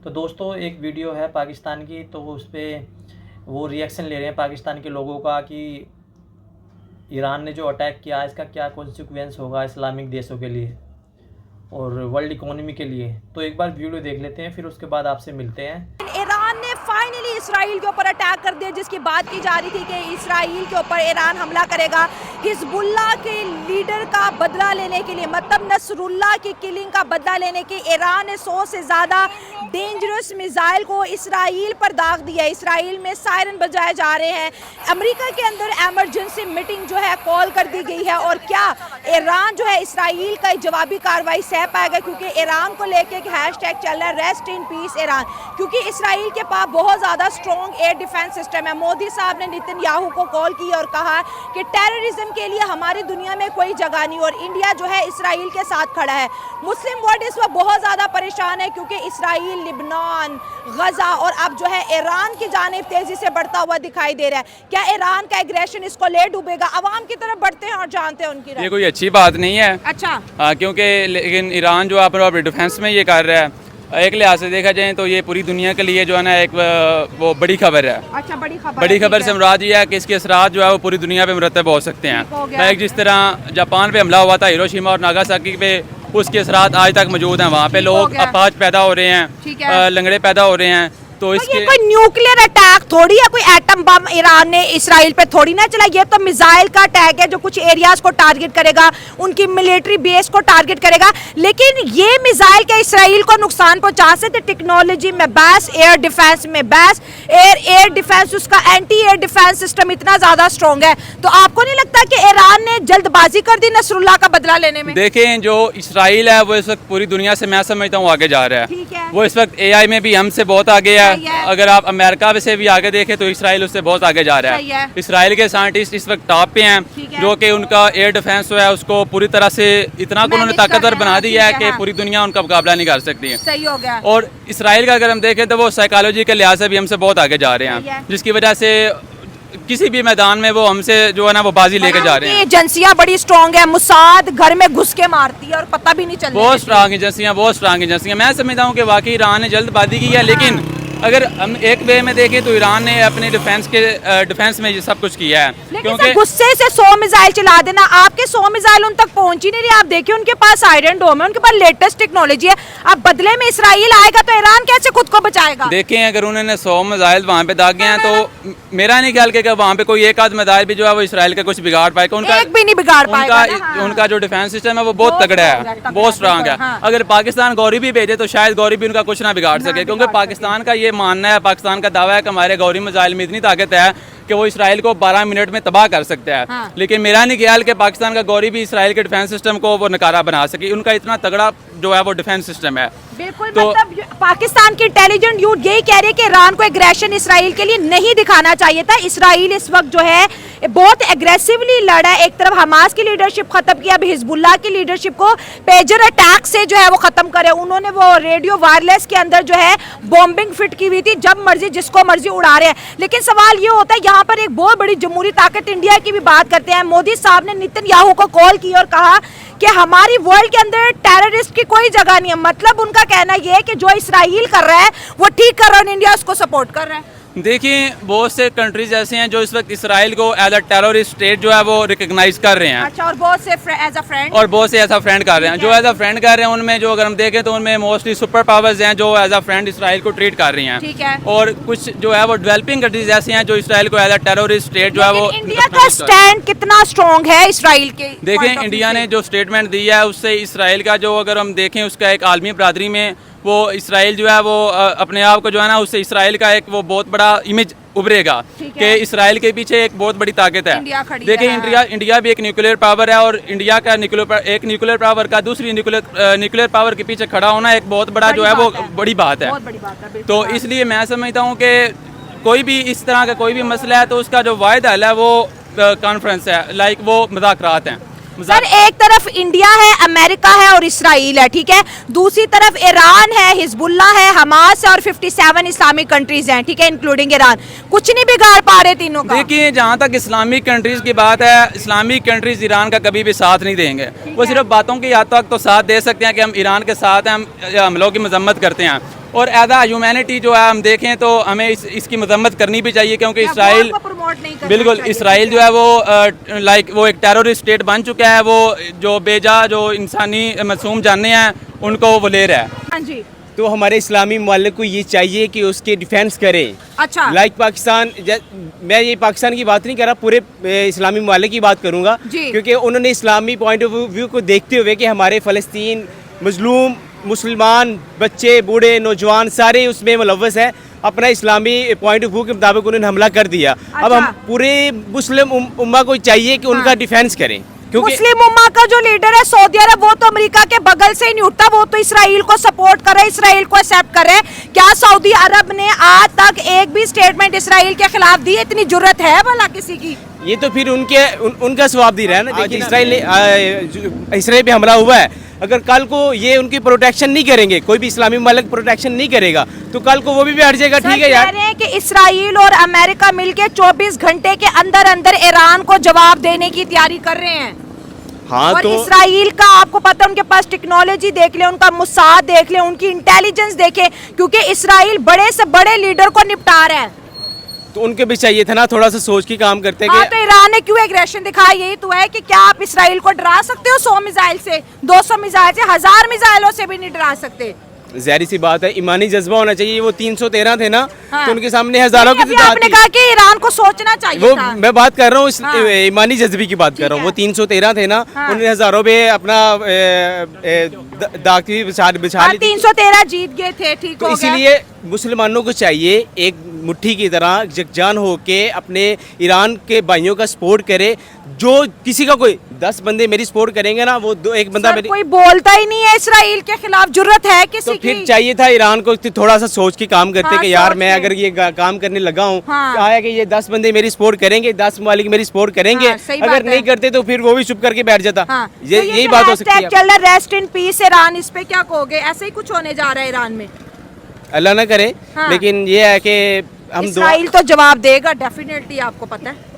तो दोस्तों एक वीडियो है पाकिस्तान की, तो उस पर वो रिएक्शन ले रहे हैं पाकिस्तान के लोगों का कि ईरान ने जो अटैक किया इसका क्या कॉन्सिक्वेंस होगा इस्लामिक देशों के लिए और वर्ल्ड इकोनॉमी के लिए। तो एक बार वीडियो देख लेते हैं, फिर उसके बाद आपसे मिलते हैं। ईरान ने फाइनली इसराइल के ऊपर अटैक कर दिया, जिसकी बात की जा रही थी कि इसराइल के ऊपर ईरान हमला करेगा हिजबुल्लाह के लीडर का बदला लेने के लिए, मतलब नसरुल्लाह की किलिंग का बदला लेने के। ईरान ने 100 से ज़्यादा डेंजरस मिसाइल को इसराइल पर दाग दिया। इसराइल में सायरन बजाए जा रहे हैं। अमेरिका के अंदर एमरजेंसी मीटिंग जो है कॉल कर दी गई है। और क्या ईरान जो है इसराइल का जवाबी कार्रवाई सह पाएगा, क्योंकि ईरान को लेके एक हैशटैग चल रहा है रेस्ट इन पीस ईरान, क्योंकि इसराइल के पास बहुत ज़्यादा स्ट्रॉन्ग एयर डिफेंस सिस्टम है। मोदी साहब ने नेतन्याहू को कॉल की और कहा कि टेररिज्म के लिए हमारी दुनिया में कोई जगह नहीं, और इंडिया जो है इसराइल के साथ खड़ा है। मुस्लिम वर्ल्ड इस वक्त बहुत ज़्यादा परेशान है, क्योंकि इसराइल, लिबनान, गजा और अब जो है ईरान की जानिब तेज़ी से बढ़ता हुआ दिखाई दे रहा है। क्या ईरान का एग्रेशन इसको ले डूबेगा? अवाम की तरफ बढ़ते हैं और जानते हैं उनकी राय। ये कोई अच्छी बात नहीं है। अच्छा। क्योंकि लेकिन ईरान जो अपने डिफेंस में ये कर रहा है, एक लिहाज से देखा जाए तो ये पूरी दुनिया के लिए जो है ना एक वो बड़ी खबर है। अच्छा, बड़ी खबर से मुराद ये है कि इसके असरात जो है वो पूरी दुनिया पे मुरतब हो सकते हैं। एक जिस तरह जापान पे हमला हुआ था हिरोशिमा और नागासाकी पे, उसके असरात आज तक मौजूद हैं। वहाँ पे लोग अपाहज पैदा हो रहे हैं, लंगड़े पैदा हो रहे हैं। तो इसके कोई न्यूक्लियर अटैक थोड़ी है, कोई एटम बम ईरान ने इसराइल पे थोड़ी ना चला। ये तो मिसाइल का अटैक है जो कुछ एरियाज को टारगेट करेगा, उनकी मिलिट्री बेस को टारगेट करेगा। लेकिन ये मिसाइल क्या इसराइल को नुकसान पहुंचा सकते? टेक्नोलॉजी में बस, एयर डिफेंस में बस, एयर डिफेंस, उसका एंटी एयर डिफेंस सिस्टम इतना ज्यादा स्ट्रॉन्ग है। तो आपको नहीं लगता कि ईरान ने जल्दबाजी कर दी नसरुल्लाह का बदला लेने में? देखें, जो इसराइल है वो इस वक्त पूरी दुनिया से मैं समझता हूँ आगे जा रहा है। वो इस वक्त AI में भी हमसे बहुत आगे है। अगर आप अमेरिका से भी आगे देखें तो इसराइल उससे बहुत आगे जा रहा है। इसराइल के साइंटिस्ट इस वक्त टॉप पे हैं, जो कि उनका एयर डिफेंस जो है उसको पूरी तरह से इतना उन्होंने ताकतवर बना दिया है कि पूरी दुनिया उनका मुकाबला नहीं कर सकती है। सही हो गया। और इसराइल का अगर हम देखें तो वो साइकोलॉजी के लिहाज से भी हमसे बहुत आगे जा रहे हैं, जिसकी वजह से किसी भी मैदान में वो हमसे जो है ना वो बाजी लेके जा रहे हैं। एजेंसियां बड़ी स्ट्रॉन्ग है, मुसाद घर में घुस के मारती है और पता भी नहीं चलता। बहुत स्ट्रॉन्ग एजेंसियां। मैं समझता हूँ कि वाकई ईरान ने जल्दबाजी की है, लेकिन अगर हम एक वे में देखें तो ईरान ने अपने डिफेंस में ये सब कुछ किया है। क्योंकि गुस्से से 100 मिसाइल चला देना, आपके 100 मिसाइल उन तक पहुंच ही नहीं रही। आप देखिए उनके पास आयरन डोम है, उनके पास लेटेस्ट टेक्नोलॉजी है। अब बदले में इसराइल आएगा तो ईरान कैसे खुद को बचाएगा? देखें, अगर उन्होंने 100 मिसाइल वहाँ पे दागे हैं तो मेरा नहीं ख्याल कि वहाँ पे कोई एक आध मिसाइल भी जो है वो इसराइल का कुछ बिगाड़ पाएगा। उनका एक भी नहीं बिगाड़ पाएगा। उनका जो डिफेंस सिस्टम है वो बहुत तगड़ा है, बहुत स्ट्रांग है। अगर पाकिस्तान गौरी भी भेजे तो शायद गौरी भी उनका कुछ ना बिगाड़ सके, क्योंकि पाकिस्तान का ये मानना है, पाकिस्तान का दावा है कि हमारे गौरी मिसाइल में इतनी ताकत है कि वो इसराइल को 12 मिनट में तबाह कर सकता है। हाँ। लेकिन मेरा नहीं ख्याल कि पाकिस्तान का गौरी भी इसराइल के डिफेंस सिस्टम को वो नकारा बना सके। उनका इतना तगड़ा जो है वो डिफेंस सिस्टम है। बिल्कुल। तो मतलब पाकिस्तान की इंटेलिजेंट यूथ यही कह रही है कि ईरान को एग्रेशन इसराइल के लिए नहीं दिखाना चाहिए था। इसराइल इस वक्त जो है बहुत एग्रेसिवली लड़ा है। एक तरफ हमास की लीडरशिप खत्म की, अब हिजबुल्लाह की लीडरशिप को पेजर अटैक से जो है वो खत्म करे। उन्होंने वो रेडियो वायरलेस के अंदर जो है बॉम्बिंग फिट की हुई थी, जब मर्जी जिसको मर्जी उड़ा रहे हैं। लेकिन सवाल ये होता है, यहाँ पर एक बहुत बड़ी जमहूरी ताकत इंडिया की भी बात करते हैं। मोदी साहब ने नेतन्याहू को कॉल की और कहा कि हमारी वर्ल्ड के अंदर टेररिस्ट की कोई जगह नहीं है। मतलब उनका कहना यह है कि जो इसराइल कर रहा है वो ठीक कर रहा है और इंडिया उसको सपोर्ट कर रहा है। देखिए, बहुत से कंट्रीज ऐसे हैं जो इस वक्त इसराइल को एज अ टेररिस्ट स्टेट जो है वो रिकॉग्नाइज कर रहे हैं। अच्छा, और बहुत से एज अ फ्रेंड कर रहे हैं। जो एज अ फ्रेंड कर रहे हैं उनमें जो अगर हम देखें तो उनमें मोस्टली सुपर पावर्स हैं जो एज अ फ्रेंड इसराइल को ट्रीट कर रही हैं। ठीक है। और कुछ जो है वो डेवलपिंग कंट्रीज ऐसी हैं जो इसराइल को एज अ टेररिस्ट स्टेट जो है वो। इंडिया का स्टैंड कितना स्ट्रॉन्ग है इसराइल के? देखें, इंडिया ने जो स्टेटमेंट दिया है उससे इसराइल का जो अगर हम देखें उसका एक आलमी बरादरी में वो इसराइल जो है वो अपने आप को जो है ना उससे इसराइल का एक वो बहुत बड़ा इमेज उभरेगा कि इसराइल के पीछे एक बहुत बड़ी ताकत है। देखिए, इंडिया भी एक न्यूक्लियर पावर है और इंडिया का एक न्यूक्लियर पावर का दूसरी न्यूक्लियर पावर के पीछे खड़ा होना एक बहुत बड़ा जो है वो बड़ी बात है। तो इसलिए मैं समझता हूँ कि कोई भी इस तरह का कोई भी मसला है तो उसका जो वाहिद हल है वो कॉन्फ्रेंस है, लाइक वो मुज़ाकरात हैं। सर, एक तरफ इंडिया है, अमेरिका है और इसराइल है, ठीक है। दूसरी तरफ ईरान है, हिजबुल्लाह है, हमास है और 57 इस्लामिक कंट्रीज हैं, ठीक है, इंक्लूडिंग ईरान। कुछ नहीं बिगाड़ पा रहे तीनों का। देखिए, जहाँ तक इस्लामिक कंट्रीज की बात है, इस्लामिक कंट्रीज ईरान का कभी भी साथ नहीं देंगे। वो सिर्फ बातों की हद तक तो साथ दे सकते हैं कि हम ईरान के साथ हैं, हम हमलों की मजम्मत करते हैं। और एज आ ह्यूमैनिटी जो है हम देखें तो हमें इसकी मजम्मत करनी भी चाहिए, क्योंकि इसराइल बिल्कुल इसराइल जो है वो लाइक वो एक टेररिस्ट स्टेट बन चुका है। वो जो बेजा जो इंसानी मासूम जानने हैं उनको वो ले रहा है। हाँ जी। तो हमारे इस्लामी ममालिक को ये चाहिए कि उसके डिफेंस करें। अच्छा। लाइक पाकिस्तान, मैं ये पाकिस्तान की बात नहीं कर रहा, पूरे इस्लामी ममालिक की बात करूंगा, क्योंकि उन्होंने इस्लामी पॉइंट ऑफ व्यू को देखते हुए कि हमारे फ़लस्तीन मजलूम मुसलमान बच्चे बूढ़े नौजवान सारे उसमें मुलव्वस है, अपना इस्लामी पॉइंट ऑफ व्यू के मुताबिक उन्होंने हमला कर दिया। अब हम पूरे मुस्लिम उम्मा को चाहिए कि उनका डिफेंस करें, क्योंकि मुस्लिम उम्मा का जो लीडर है सऊदी अरब, वो तो अमेरिका के बगल से ही नहीं उठता, वो तो इसराइल को सपोर्ट कर रहे, इसराइल को एक्सेप्ट कर रहे। क्या सऊदी अरब ने आज तक एक भी स्टेटमेंट इसराइल के खिलाफ दी? इतनी जुर्रत है भला किसी की? ये तो फिर उनका जवाब दे रहा है ना। देखिए इसराइल पे हमला हुआ है, अगर कल को ये उनकी प्रोटेक्शन नहीं करेंगे, कोई भी इस्लामी ममालिक प्रोटेक्शन नहीं करेगा, तो कल को वो भी हट जाएगा। ठीक है यार, कह रहे हैं कि इसराइल और अमेरिका मिलके 24 घंटे के अंदर अंदर ईरान को जवाब देने की तैयारी कर रहे हैं। हाँ, और तो इसराइल का आपको पता है, उनके पास टेक्नोलॉजी देख ले, उनका मुसाद देख ले, उनकी इंटेलिजेंस देखे, क्योंकि इसराइल बड़े से बड़े लीडर को निपटा रहा है। तो उनके भी चाहिए था ना थोड़ा सा सोच के काम करते। हाँ, तो ईरान ने क्यों एग्रेशन दिखाया? यही तो है कि क्या आप इसराइल को डरा सकते हो 100 मिसाइल से, 200 मिसाइल से, 1000 मिसाइलों से भी नहीं डरा सकते। ज़ाहिर सी बात है, ईमानी जज्बा होना चाहिए। वो 313 थे ना, हाँ। तो उनके सामने हजारों की तादाद आपने थी। कहा कि ईरान को सोचना चाहिए वो था। मैं बात कर रहा हूँ हाँ। ईमानी जज्बे की बात कर रहा हूँ। वो 313 थे ना, हाँ। उन्होंने हजारों पे अपना दागी बिछा ली थी। 313 जीत गए थे, ठीक तो हो गया। इसीलिए मुसलमानों को चाहिए एक मुट्ठी की तरह यकजान होके अपने ईरान के भाइयों का सपोर्ट करे। जो किसी का कोई 10 बंदे मेरी सपोर्ट करेंगे ना, वो एक बंदा मेरी, कोई बोलता ही नहीं है इसराइल के खिलाफ, जुर्रत है किसी तो की? फिर चाहिए था ईरान को थोड़ा सा सोच के काम करते। हाँ, कि यार सोच मैं के। अगर ये काम करने लगा हूँ, हाँ। आया कि ये 10 बंदे मेरी सपोर्ट करेंगे, 10 ममालिक मेरी सपोर्ट करेंगे। हाँ, सही बात अगर है। नहीं करते तो फिर वो भी चुप करके बैठ जाता। हाँ। ये तो यही जो बात हो सकती है। हैशटैग चल रहा है रेस्ट इन पीस ईरान, इस पे क्या कहोगे? ऐसे ही कुछ होने जा रहा है ईरान में? अल्लाह ना करे। हाँ। लेकिन ये है कि हम इसराइल तो जवाब देगा डेफिनेटली, आपको पता है।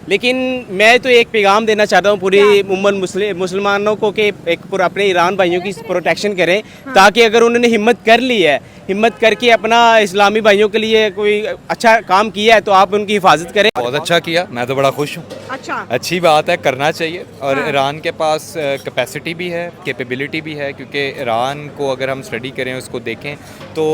लेकिन मैं तो एक पैगाम देना चाहता हूँ पूरी उम्मत मुसलमानों को कि एक पूरा अपने ईरान भाइयों की प्रोटेक्शन करें। हाँ। ताकि अगर उन्होंने हिम्मत कर ली है, हिम्मत करके अपना इस्लामी भाइयों के लिए कोई अच्छा काम किया है, तो आप उनकी हिफाजत करें। बहुत अच्छा किया, मैं तो बड़ा खुश हूँ। अच्छा, अच्छी बात है, करना चाहिए। और हाँ। ईरान के पास कैपेसिटी भी है, कैपेबिलिटी भी है, क्योंकि ईरान को अगर हम स्टडी करें, उसको देखें तो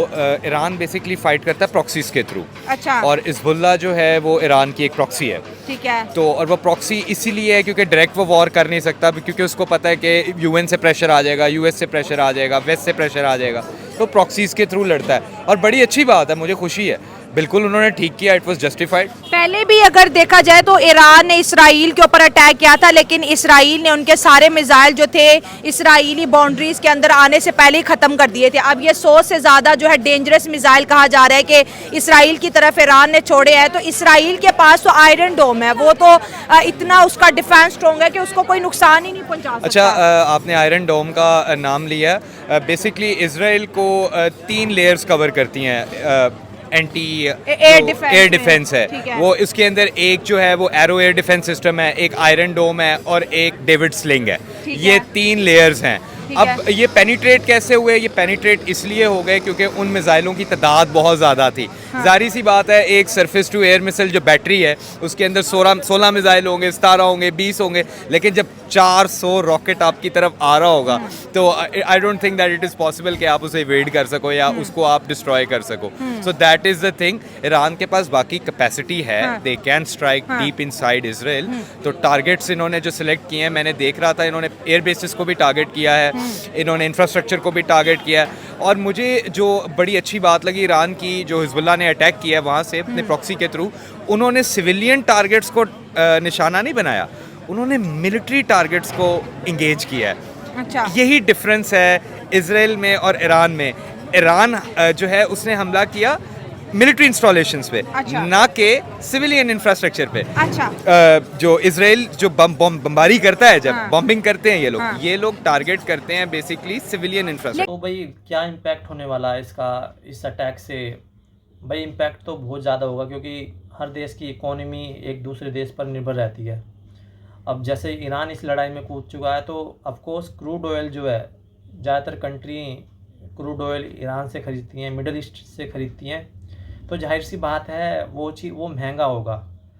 ईरान बेसिकली फ़ाइट करता है प्रॉक्सीज़ के थ्रू। अच्छा। और हिज़्बुल्लाह जो है वो ईरान की एक प्रॉक्सी है। ठीक है। तो और वो प्रॉक्सी इसीलिए है क्योंकि डायरेक्ट वो वॉर कर नहीं सकता, क्योंकि उसको पता है कि यूएन से प्रेशर आ जाएगा, यूएस से प्रेशर आ जाएगा, वेस्ट से प्रेशर आ जाएगा, तो प्रॉक्सीज़ के थ्रू लड़ता है। और बड़ी अच्छी बात है, मुझे खुशी है, बिल्कुल उन्होंने ठीक किया, इट वाज जस्टिफाइड। पहले भी अगर देखा जाए तो ईरान ने इसराइल के ऊपर अटैक किया था, लेकिन इसराइल ने उनके सारे मिसाइल जो थे इसराइली बाउंड्रीज के अंदर आने से पहले ही ख़त्म कर दिए थे। अब ये 100 से ज़्यादा जो है डेंजरस मिसाइल कहा जा रहा है कि इसराइल की तरफ ईरान ने छोड़े हैं। तो इसराइल के पास तो आयरन डोम है, वो तो इतना उसका डिफेंस स्ट्रॉन्ग है कि उसको कोई नुकसान ही नहीं पहुँचा सकता। अच्छा, आपने आयरन डोम का नाम लिया। बेसिकली इसराइल को 3 लेयर्स कवर करती हैं। एंटी एयर डिफेंस है वो, इसके अंदर एक जो है वो एरो एयर डिफेंस सिस्टम है, एक आयरन डोम है और एक डेविड स्लिंग है। ये 3 लेयर्स हैं। अब ये पेनिट्रेट कैसे हुए? ये पेनिट्रेट इसलिए हो गए क्योंकि उन मिसाइलों की तादाद बहुत ज़्यादा थी। जाहिर सी बात है, एक सरफेस टू एयर मिसाइल जो बैटरी है उसके अंदर 16 मिसाइल होंगे, 17 होंगे, 20 होंगे, लेकिन जब 400 रॉकेट आपकी तरफ आ रहा होगा तो I don't think that it is possible कि आप उसे इवेड कर सको या उसको आप डिस्ट्रॉय कर सको। So that is the thing. Iran के पास बाकी कैपेसिटी है, they can strike deep inside Israel. तो टारगेट्स इन्होंने जो सिलेक्ट किए हैं, मैंने देख रहा था, इन्होंने एयर बेसिस को भी टारगेट किया है, इन्होंने इंफ्रास्ट्रक्चर को भी टारगेट किया है। और मुझे जो बड़ी अच्छी बात लगी ईरान की, जो हिज़्बुल्लाह ने अटैक किया है वहाँ से अपने प्रॉक्सी के थ्रू, उन्होंने सिविलियन टारगेट्स को निशाना नहीं बनाया, उन्होंने मिलिट्री टारगेट्स को इंगेज किया है। अच्छा। यही डिफरेंस है इजराइल में और ईरान में। ईरान जो है उसने हमला किया मिलिट्री इंस्टॉलेशंस पे, अच्छा। ना कि सिविलियन इंफ्रास्ट्रक्चर पे। अच्छा। जो इजराइल जो बमबारी करता है, जब हाँ। बॉम्बिंग करते हैं हाँ। ये लोग टारगेट करते हैं बेसिकली सिविलियन इंफ्रास्ट्रक्चर। तो भाई क्या इम्पैक्ट होने वाला है इसका, इस अटैक से? भाई इम्पैक्ट तो बहुत ज़्यादा होगा, क्योंकि हर देश की इकोनॉमी एक दूसरे देश पर निर्भर रहती है। अब जैसे ईरान इस लड़ाई में कूद चुका है, तो ऑफकोर्स क्रूड ऑयल जो है ज़्यादातर कंट्री क्रूड ऑयल ईरान से ख़रीदती हैं, मिडल ईस्ट से ख़रीदती हैं, तो जाहिर सी बात है वो महंगा होगा।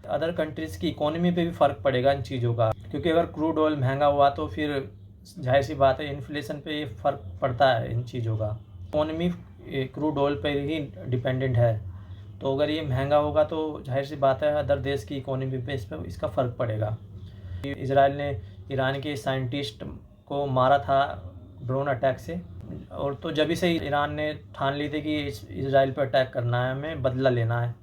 अदर कंट्रीज़ की इकोनॉमी पे भी फ़र्क पड़ेगा इन चीज़ों का, क्योंकि अगर क्रूड ऑयल महंगा हुआ तो फिर जाहिर सी बात है इन्फ्लेशन पे फ़र्क पड़ता है इन चीज़ों का। इकोनॉमी क्रूड ऑयल पर ही डिपेंडेंट है, तो अगर ये महंगा होगा तो जाहिर सी बात है अदर देश की इकोनॉमी पे इसका फ़र्क पड़ेगा। इजराइल ने ईरान के साइंटिस्ट को मारा था ड्रोन अटैक से, और तो जब से ईरान ने ठान ली थी कि इजराइल पर अटैक करना है, हमें बदला लेना है।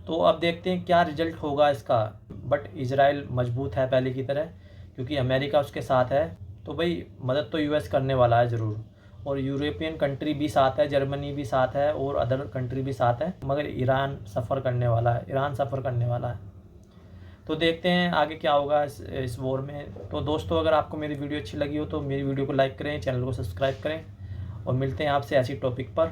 तो अब देखते हैं क्या रिजल्ट होगा इसका। बट इजराइल मजबूत है पहले की तरह, क्योंकि अमेरिका उसके साथ है, तो भाई मदद तो यूएस करने वाला है ज़रूर, और यूरोपियन कंट्री भी साथ है, जर्मनी भी साथ है और अदर कंट्री भी साथ है, मगर ईरान सफ़र करने वाला है। तो देखते हैं आगे क्या होगा इस वॉर में। तो दोस्तों, अगर आपको मेरी वीडियो अच्छी लगी हो तो मेरी वीडियो को लाइक करें, चैनल को सब्सक्राइब करें, और मिलते हैं आपसे ऐसी टॉपिक पर।